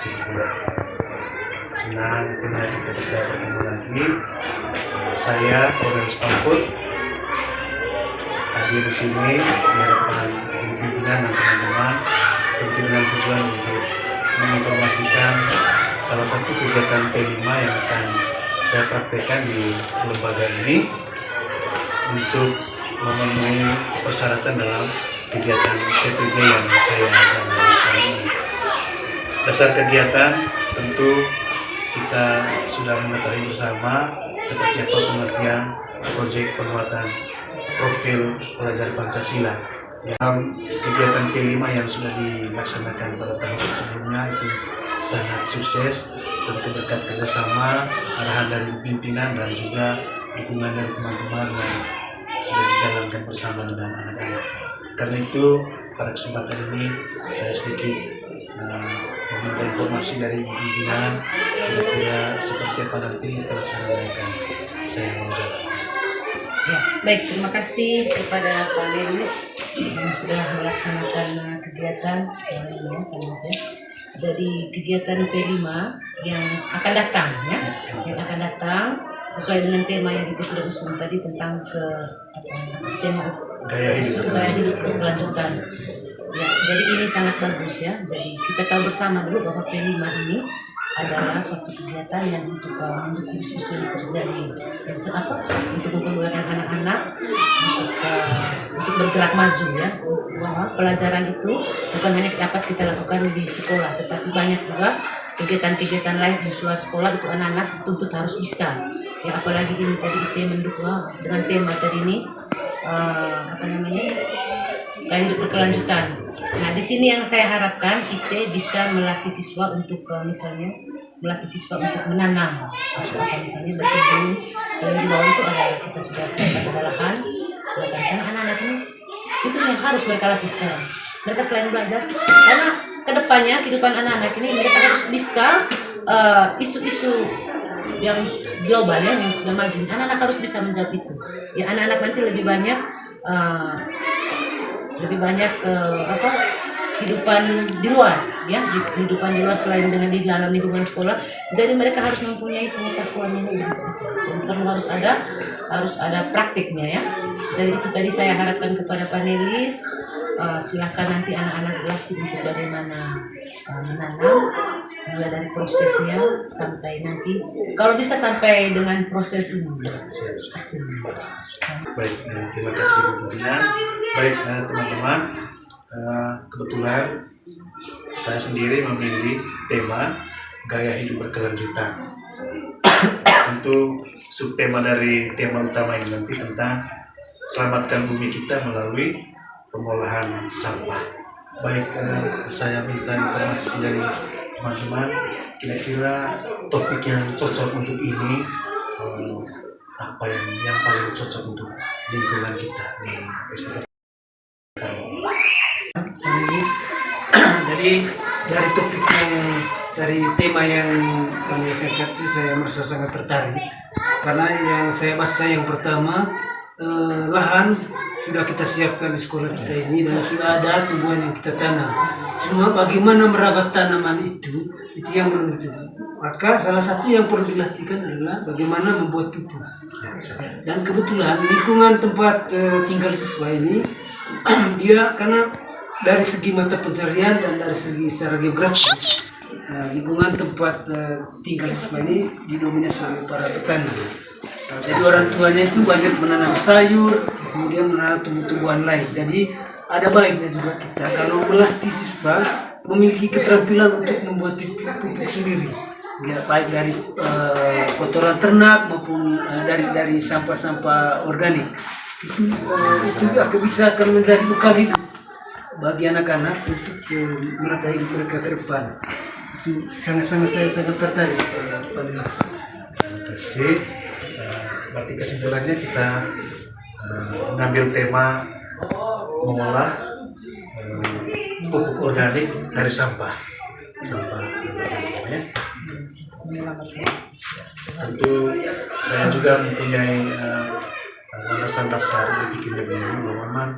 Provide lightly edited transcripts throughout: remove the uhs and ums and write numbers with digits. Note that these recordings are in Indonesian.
kesimpulan. Senang benar kita bisa bertemu lagi. Saya Cornelius Pamfut hadir di sini di hadapan pimpinan dan teman-teman tentu dengan tujuan untuk menginformasikan salah satu kegiatan P5 yang akan saya praktekkan di lembaga ini untuk memenuhi persyaratan dalam kegiatan PPG yang saya jalani sekarang ini. Dasar kegiatan tentu kita sudah mengetahui bersama seperti apa pengertian proyek penguatan profil pelajar Pancasila. Dalam kegiatan P5 yang sudah dilaksanakan pada tahun sebelumnya itu sangat sukses, tentu berkat kerjasama, arahan dari pimpinan dan juga dukungan dari teman-teman yang sudah dijalankan bersama dengan anak-anak. Karena itu pada kesempatan ini saya sedikit meminta informasi dari pimpinan kira-kira seperti apa nanti pelaksanaan mereka. Saya mau jawab. Ya, baik, terima kasih kepada Pak Lenis yang sudah melaksanakan kegiatan sebelumnya, Jadi kegiatan P5 yang akan datang, yang akan datang sesuai dengan tema yang kita sudah usung tadi tentang tema Gaya hidup berkelanjutan. Ya, jadi ini sangat bagus ya. Jadi kita tahu bersama dulu bahwa P5 ini adalah suatu kegiatan yang untuk mendukung diskusi yang terjadi untuk mempermudah anak-anak untuk bergerak maju ya, bahwa pelajaran itu bukan hanya dapat kita lakukan di sekolah, tetapi banyak juga kegiatan-kegiatan lain di luar sekolah itu anak-anak tuntut harus bisa ya, apalagi ini tadi IT mendukung dengan tema tadi ini gaya hidup berkelanjutan. Nah, di sini yang saya harapkan IT bisa melatih siswa untuk misalnya melatih siswa untuk menanam atau misalnya berkebun. Kalau di bawah itu ada kita sudah siapkan ada lahan, sedangkan anak-anak ini itu yang harus mereka latih sekarang. Mereka selain belajar, karena kedepannya kehidupan anak-anak ini mereka harus bisa isu-isu yang global ya, yang sudah maju. Anak-anak harus bisa menjawab itu. Ya, anak-anak nanti lebih banyak kehidupan di luar ya, kehidupan di luar selain dengan di dalam lingkungan sekolah. Jadi mereka harus mempunyai pengetahuan ini dan perlu harus ada praktiknya ya. Jadi itu tadi saya harapkan kepada panelis, silakan nanti anak-anak berlatih untuk bagaimana menanam, mulai dari prosesnya sampai nanti kalau bisa sampai dengan proses ini. Baik, terima kasih pimpinan. Baik, teman-teman, kebetulan saya sendiri memilih tema gaya hidup berkelanjutan. Tentu subtema dari tema utama ini nanti tentang selamatkan bumi kita melalui pengolahan sampah. Baik, saya minta informasi dari teman-teman, kira-kira topik yang cocok untuk ini apa yang paling cocok untuk lingkungan kita di STT. Jadi dari topik dari tema yang kami angkat sih saya merasa sangat tertarik, karena yang saya baca yang pertama lahan sudah kita siapkan di sekolah kita ini dan sudah ada tumbuhan yang kita tanam. Cuma bagaimana merawat tanaman itu yang belum itu. Maka salah satu yang perlu dilatihkan adalah bagaimana membuat pupuk. Dan kebetulan lingkungan tempat tinggal siswa ini dia karena dari segi mata pencarian dan dari segi secara geografis lingkungan tempat tinggal siswa ini didominasi oleh para petani. Jadi orang tuanya itu banyak menanam sayur, kemudian menanam tumbuh-tumbuhan lain. Jadi ada baiknya juga kita kalau melatih siswa memiliki keterampilan untuk membuat pupuk sendiri, ya, baik dari kotoran ternak maupun dari sampah-sampah organik. Itu akan menjadi bekal hidup bagi anak-anak untuk menata hidup mereka ke depan. Itu sangat-sangat saya sangat tertarik pada ini. Terima kasih. Berarti kesimpulannya kita mengambil tema mengolah pupuk organik dari sampah. Ya. Tentu saya juga mempunyai landasan dasar berpikirnya begini, bahwa memang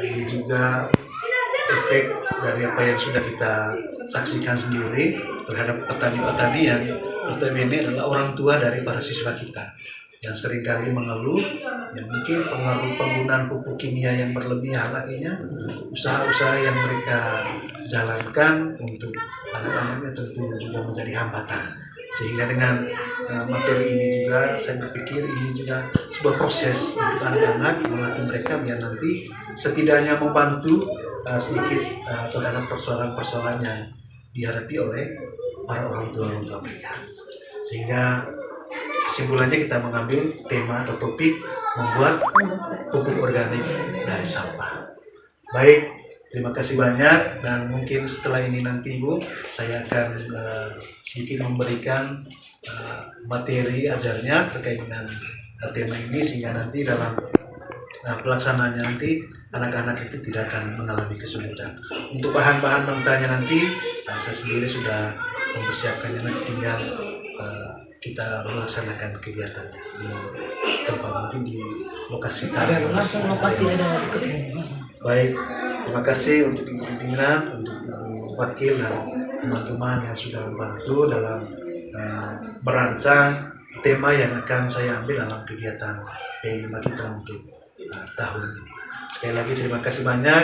ini juga efek dari apa yang sudah kita saksikan sendiri terhadap petani-petani yang notabene adalah orang tua dari para siswa kita yang seringkali mengeluh, yang mungkin pengaruh penggunaan pupuk kimia yang berlebihan lainnya, usaha-usaha yang mereka jalankan untuk anak-anaknya tentu juga menjadi hambatan. Sehingga dengan materi ini juga saya berpikir ini juga sebuah proses untuk anak-anak, melatih mereka biar nanti setidaknya membantu sedikit terhadap persoalan-persoalan yang dihadapi oleh para orang tua mereka. Sehingga kesimpulannya kita mengambil tema atau topik membuat pupuk organik dari sampah. Baik, terima kasih banyak, dan mungkin setelah ini nanti Bu, saya akan sedikit memberikan materi ajarnya terkait dengan tema ini, sehingga nanti dalam pelaksanaannya nanti anak-anak itu tidak akan mengalami kesulitan. Untuk bahan-bahan mentahnya nanti saya sendiri sudah mempersiapkannya, nanti tinggal kita melaksanakan kegiatan di tempat, mungkin di lokasi tadi. Langsung lokasi ada di kebun. Baik, terima kasih untuk Ibu pimpinan, untuk Ibu Wakil dan teman-teman yang sudah membantu dalam merancang tema yang akan saya ambil dalam kegiatan P5 kita untuk tahun ini. Sekali lagi terima kasih banyak,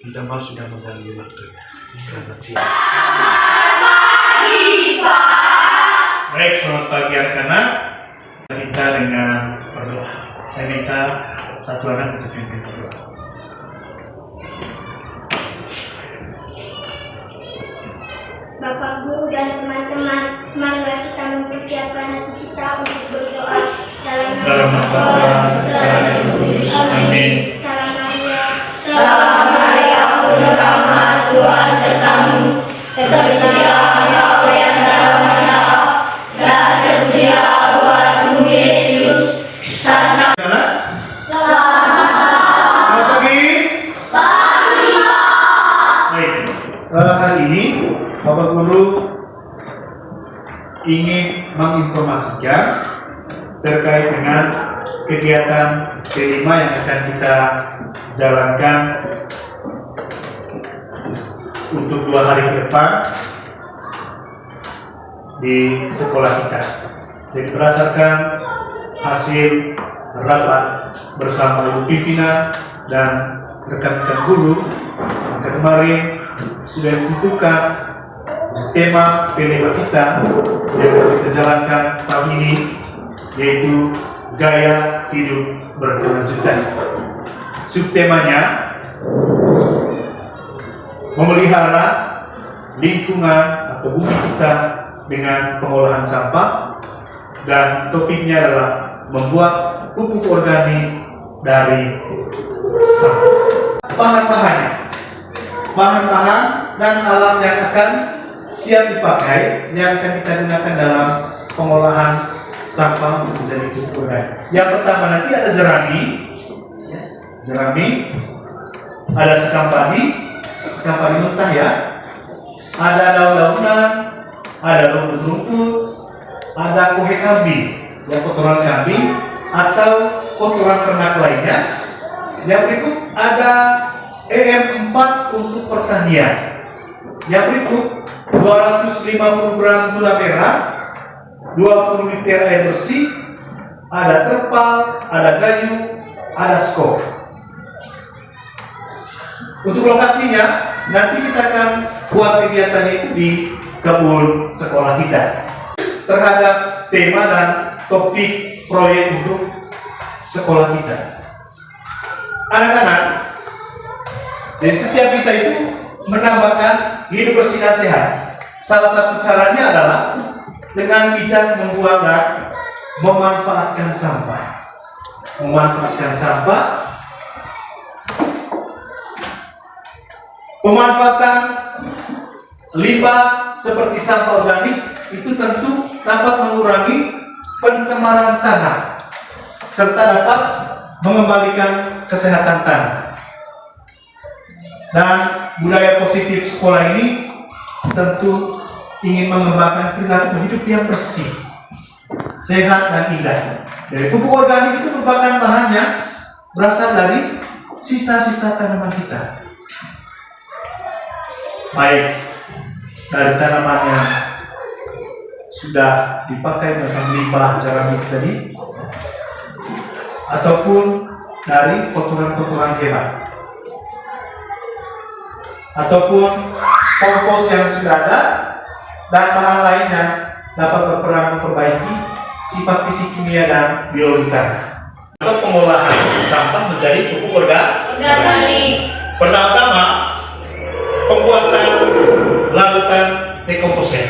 minta maaf sudah mengganggu waktunya. Selamat siang. Baik, selamat pagi anak-anak. Kita dengan berdoa. Saya minta satu anak untuk pimpin berdoa. Bapak Guru dan teman-teman, marilah kita mempersiapkan hati kita untuk berdoa dalam nama Bapa, dalam Kudus. Amin. Salam Maria, penuh rahmat, Tuhan sertamu. Terpujilah Engkau di antara wanita, dan terpujilah buatmu Yesus. Selamat pagi. Baik, hari ini Bapak Guru ingin menginformasikan terkait dengan kegiatan P5 yang akan kita jalankan untuk 2 hari ke depan di sekolah kita. Jadi berdasarkan hasil rapat bersama Ibu pimpinan dan rekan-rekan guru, kemarin sudah ditentukan tema P5 kita yang akan kita jalankan tahun ini, yaitu gaya hidup berkelanjutan. Subtemanya memelihara lingkungan atau bumi kita dengan pengolahan sampah, dan topiknya adalah membuat pupuk organik dari sampah. Bahan-bahan dan alat yang akan siap dipakai yang akan kita gunakan dalam pengolahan sampah untuk menjadi pupuk organik. Yang pertama nanti ada jerami, ada sekam padi mentah ya, ada daun-daunan, ada rumput-rumput, ada kohe kambing, ya kotoran kambing atau kotoran ternak lainnya. Yang berikut ada EM4 untuk pertanian. Yang berikut 250 gram gula merah, 20 liter air bersih, ada terpal, ada kayu, ada skop. Untuk lokasinya nanti kita akan buat kegiatannya itu di kebun sekolah kita terhadap tema dan topik proyek untuk sekolah kita. Anak-anak, jadi setiap kita itu menambahkan hidup bersih dan sehat. Salah satu caranya adalah dengan bijak membuang dan memanfaatkan sampah. Pemanfaatan limbah seperti sampah organik itu tentu dapat mengurangi pencemaran tanah serta dapat mengembalikan kesehatan tanah. Dan budaya positif sekolah ini tentu ingin mengembangkan perilaku hidup yang bersih, sehat dan indah. Dari pupuk organik itu merupakan bahannya berasal dari sisa-sisa tanaman kita. baik dari tanaman yang sudah dipakai macam limbah jerami tadi, ataupun dari kotoran-kotoran hewan, ataupun kompos yang sudah ada dan bahan lain yang dapat berperan memperbaiki sifat fisik kimia dan biologi tanah. Untuk pengolahan sampah menjadi pupuk organik. Pertama-tama, pembuatan larutan dekomposer.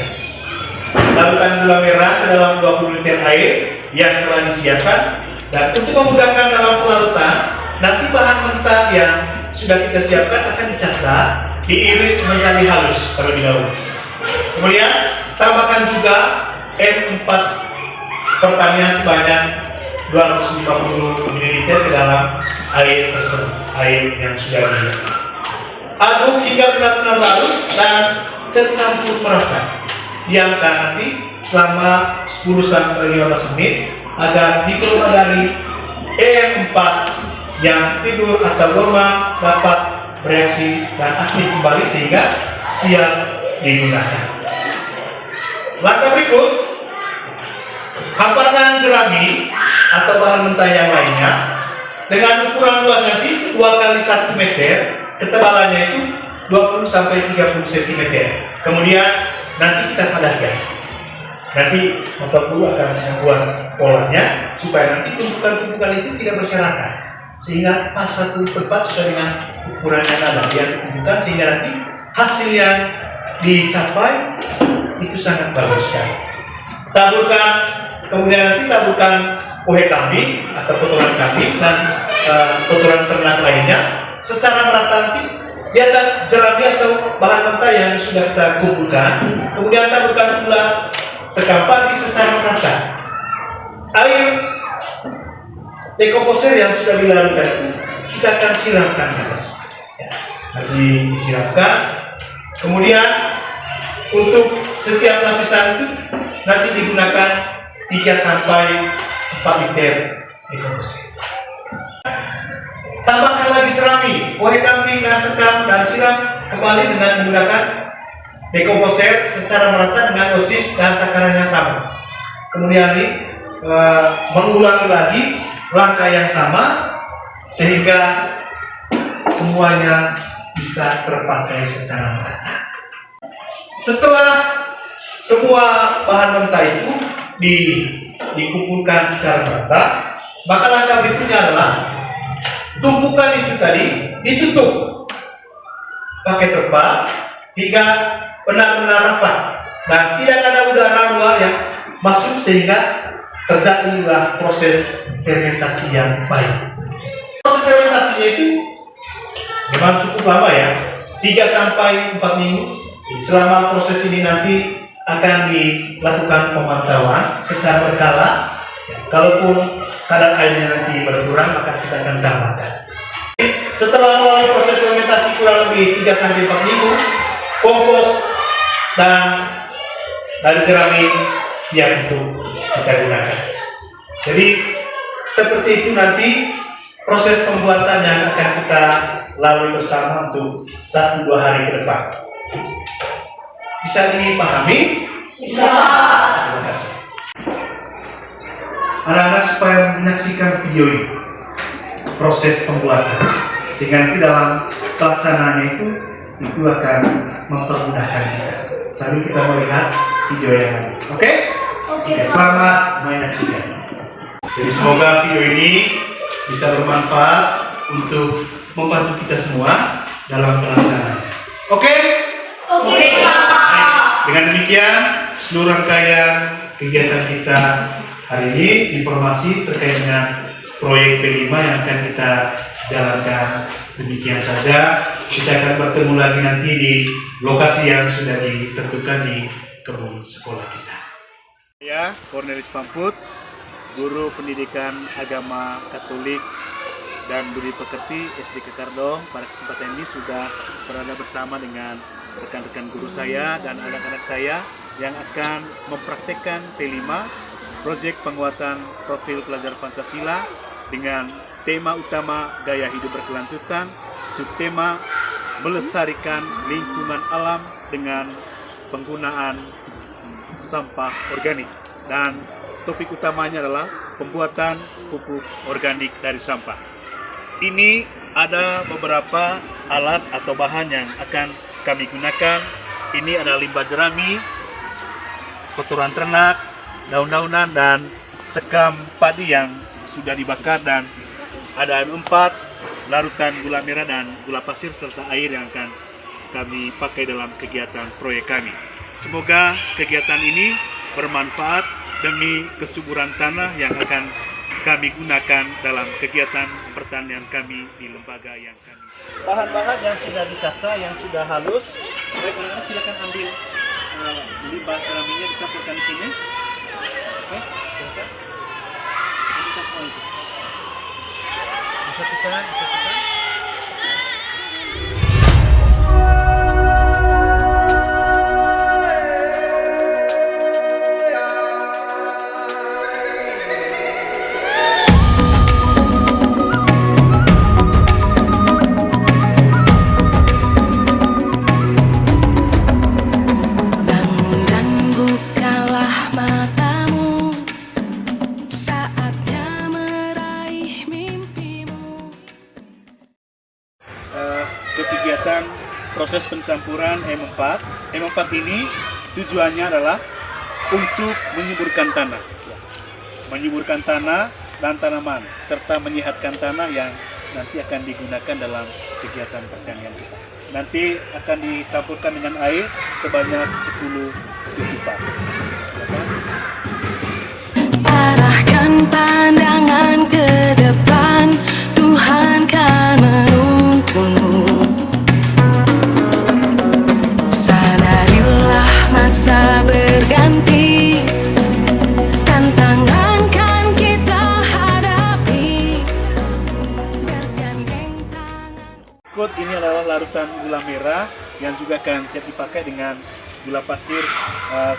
Larutan gula merah ke dalam 20 liter air yang telah disiapkan, dan untuk memudahkan dalam pelarutan, nanti bahan mentah yang sudah kita siapkan akan dicacat, diiris menjadi halus terlebih dahulu. Kemudian tambahkan juga N4 pertanian sebanyak 250 ml ke dalam air tersebut, air yang sudah diaduk hingga benar-benar larut dan tercampur merata. Diamkan nanti selama 10 sampai 15 menit agar dikeluar dari EM4 yang tidur atau dorman dapat bereaksi dan aktif kembali sehingga siap digunakan. Langkah berikut, hamparan jerami atau bahan mentah yang lainnya dengan ukuran luas nanti 2 kali 1 meter, ketebalannya itu 20 sampai 30 cm. Kemudian nanti kita padatkan. Nanti motor guru akan membuat polanya supaya nanti tumpukan-tumpukan itu tidak berserakan, sehingga pas satu tempat sesuai dengan ukuran yang ada yang ditunjukkan, sehingga nanti hasil yang dicapai itu sangat bagus sekali. Taburkan, kemudian nanti taburkan pohe kambing atau kotoran kambing dan kotoran ternak lainnya secara merata nanti di atas jerami atau bahan mentah yang sudah kita kumpulkan. Kemudian taburkan pula sekam padi secara merata. Air dekomposer yang sudah dilarutkan itu kita akan siramkan ke atas. Nanti disiramkan. Kemudian untuk setiap lapisan itu nanti digunakan 3 sampai 4 liter dekomposer. Tambahkan lagi jerami, pohe kambing dan sekam dan siram kembali dengan menggunakan dekomposer secara merata dengan dosis dan takaran yang sama. Kemudian mengulangi lagi langkah yang sama sehingga semuanya bisa terpakai secara merata. Setelah semua bahan mentah itu dikumpulkan secara merata, maka langkah berikutnya adalah tumpukan itu tadi ditutup pakai terpal hingga benar-benar rapat dan tidak ada udara luar yang masuk sehingga terjadilah proses fermentasi yang baik. Proses fermentasinya itu memang cukup lama ya, 3 sampai 4 minggu. Selama proses ini nanti akan dilakukan pemantauan secara berkala. Kalaupun kadar airnya nanti berkurang, maka kita akan tambahkan. Setelah melalui proses fermentasi kurang lebih 3 sampai 4 minggu, kompos dan dari jerami siap untuk kita gunakan. Jadi seperti itu nanti proses pembuatan yang akan kita lalui bersama untuk 1-2 hari ke depan. Bisa dipahami? Bisa. Terima kasih. Anak-anak supaya menyaksikan video ini, proses pembuatan, sehingga nanti dalam pelaksanaannya itu akan mempermudahkan kita. Sambil kita melihat video yang lain. Oke? Oke. Selamat menyaksikan. Jadi semoga video ini bisa bermanfaat untuk membantu kita semua dalam pelaksanaan. Oke? Oke. Dengan demikian seluruh rangkaian kegiatan kita hari ini, informasi terkait dengan proyek P5 yang akan kita jalankan demikian saja. Kita akan bertemu lagi nanti di lokasi yang sudah ditentukan di kebun sekolah kita. Saya Cornelis Pamput, guru pendidikan agama Katolik dan Budi Pekerti SD Kekardong. Pada kesempatan ini sudah berada bersama dengan rekan-rekan guru saya dan anak-anak saya yang akan mempraktekkan P5, proyek penguatan profil pelajar Pancasila dengan tema utama gaya hidup berkelanjutan, subtema melestarikan lingkungan alam dengan penggunaan sampah organik. Dan topik utamanya adalah pembuatan pupuk organik dari sampah. Ini ada beberapa alat atau bahan yang akan kami gunakan. Ini adalah limbah jerami, kotoran ternak, daun-daunan, dan sekam padi yang sudah dibakar, dan ada M4, larutan gula merah dan gula pasir, serta air yang akan kami pakai dalam kegiatan proyek kami. Semoga kegiatan ini bermanfaat demi kesuburan tanah yang akan kami gunakan dalam kegiatan pertanian kami di lembaga yang kami. Bahan-bahan yang sudah dicaca, yang sudah halus, baik, silakan ambil limbah jeraminya, dicampurkan di sini. Oke, silakan. Kita semua itu. Disatukan. Bangun dan bukalah matamu, saatnya meraih mimpimu. Kegiatan proses pencampuran M4. M4 ini tujuannya adalah untuk menyuburkan tanah, menyuburkan tanah dan tanaman, serta menyehatkan tanah yang nanti akan digunakan dalam kegiatan pertanian kita. Nanti akan dicampurkan dengan air sebanyak 10 tutupan. Arahkan pandangan ke depan, Tuhan kan menuntunmu. Sadarilah masa berganti, tantangan kan kita hadapi, bergandeng tangan. Berikut ini adalah larutan gula merah yang juga akan siap dipakai dengan gula pasir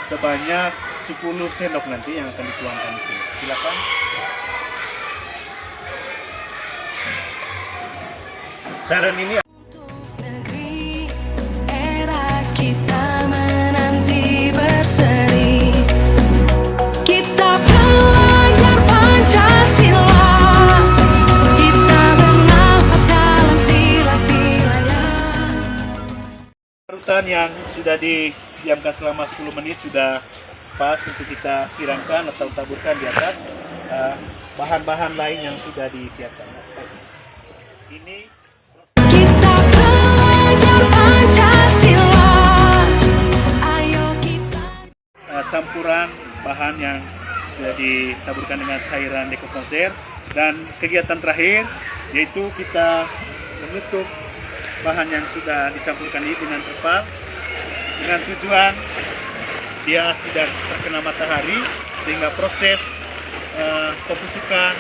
sebanyak 10 sendok nanti yang akan dituangkan di sini. Silakan. Cairan ini Negeri, era kita menanti berseri. Kita belajar Pancasila, kita bernafas dalam sila-silanya. larutan yang sudah didiamkan selama 10 menit sudah pas untuk kita siramkan atau taburkan di atas bahan-bahan lain yang sudah disiapkan. Ini Kita belajar Pancasila, ayo kita. campuran bahan yang sudah ditaburkan dengan cairan dekomposer, dan kegiatan terakhir yaitu kita menutup bahan yang sudah dicampurkan ini dengan terpal, dengan tujuan dia tidak terkena matahari sehingga proses pembusukan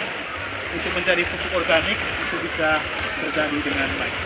untuk menjadi pupuk organik itu bisa terjadi dengan baik.